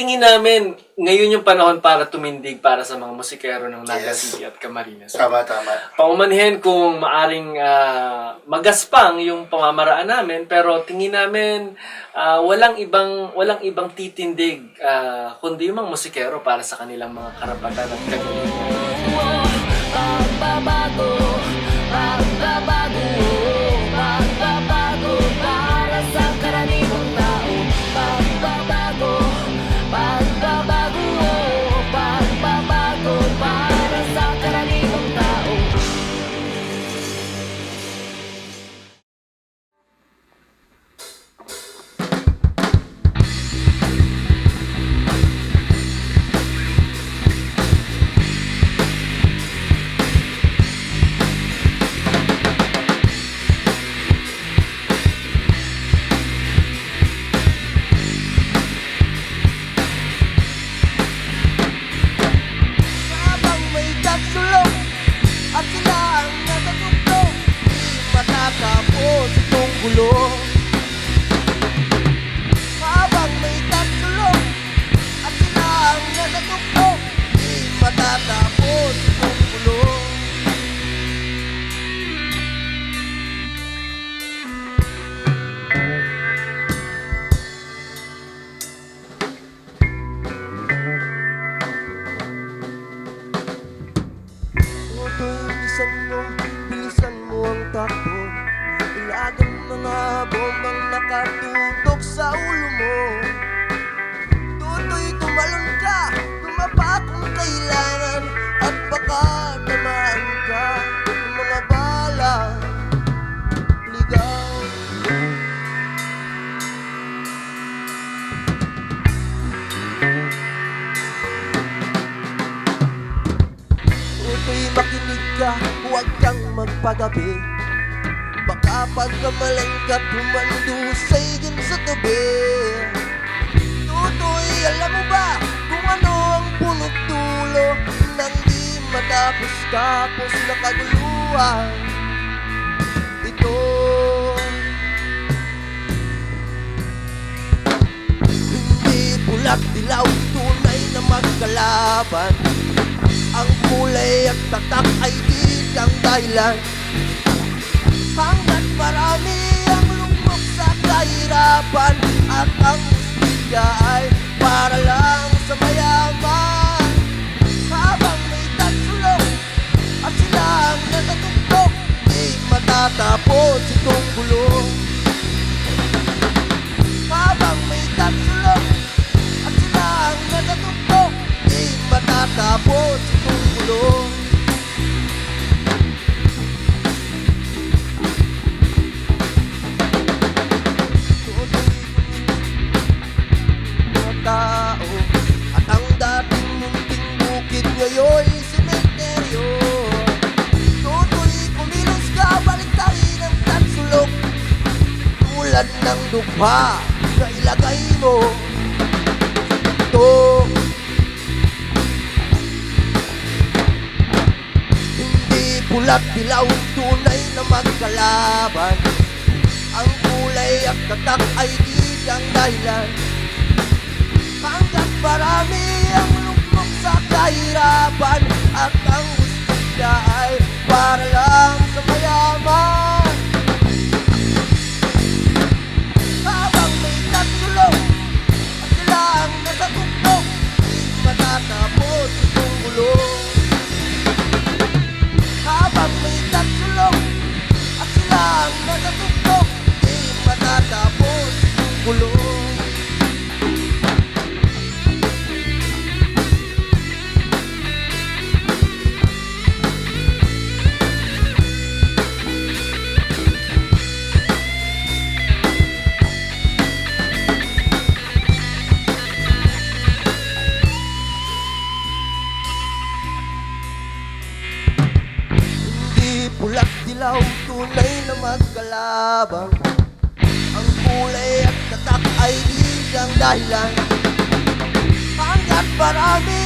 tingin namin, ngayon yung panahon para tumindig para sa mga musikero ng Naga Yes. City at Camarines. Tama, tama. Paumanhin kung maaring magaspang yung pamamaraan namin, pero tingin namin walang ibang titindig kundi yung mga musikero para sa kanilang mga karapatan at kagalingan. Pagbabago, pagbabago, pagbabago para sa karaniwang tao. Pagbabago, pagbabago, pagbabago para sa karaniwang tao. Habang may tatsulong at sila ang natutugtog, di matatapos itong gulo. Habang may tatsulong at sila ang natutugtog, di matatapos itong gulo. Bilisan mo ang takbo. Ilagan mga bombang nakatutok sa ulo mo. Tutoy, tumalon ka, tumapa kung kailangan, at baka tamaan ka ng mga bala. Ligaw. Tutoy, makinig ka, huwag kang magpagabi. Baka pagkamalan ka't humandusay din sa tabi. Tutoy, alam mo ba kung ano ang punot dulo ng di matapos-tapos na kaguluhan? Ito, hindi bulat dilaw, tunay na magkalaban. Ang kulay at tatak ay di lang dahilan. Hanggat marami ang lungkot sa kahirapan, at ang hustisya ay para lang sa mayaman. Habang may tatsulong at sila ang natatugtog, di matatapos itong gulo. Habang may tatsulong at sila ang natatugtog, di matatapos itong gulo. Mga tao at ang dating munting bukid ngayon sementeryo. Tutoy, kumilos ka, baliktarin ang tatsulok, tulad ng dukha na ilagay mo. Ito, hindi pulat dilaw, tunay na magkalaban. Ang kulay at tatak ay di lang dahilan. Hanggat marami ang lungkot sa kahirapan, at ang hustisya ay para lang sa mayaman. Habang may tatsulong at sila ang natatugtog, di matatapos itong gulo. Habang may tatsulong at sila ang natatugtog, di matatapos itong gulo. Pulat dilaw, tunay na magkalabang. Ang kulay at tatak ay di lang dahilan. Hanggat marami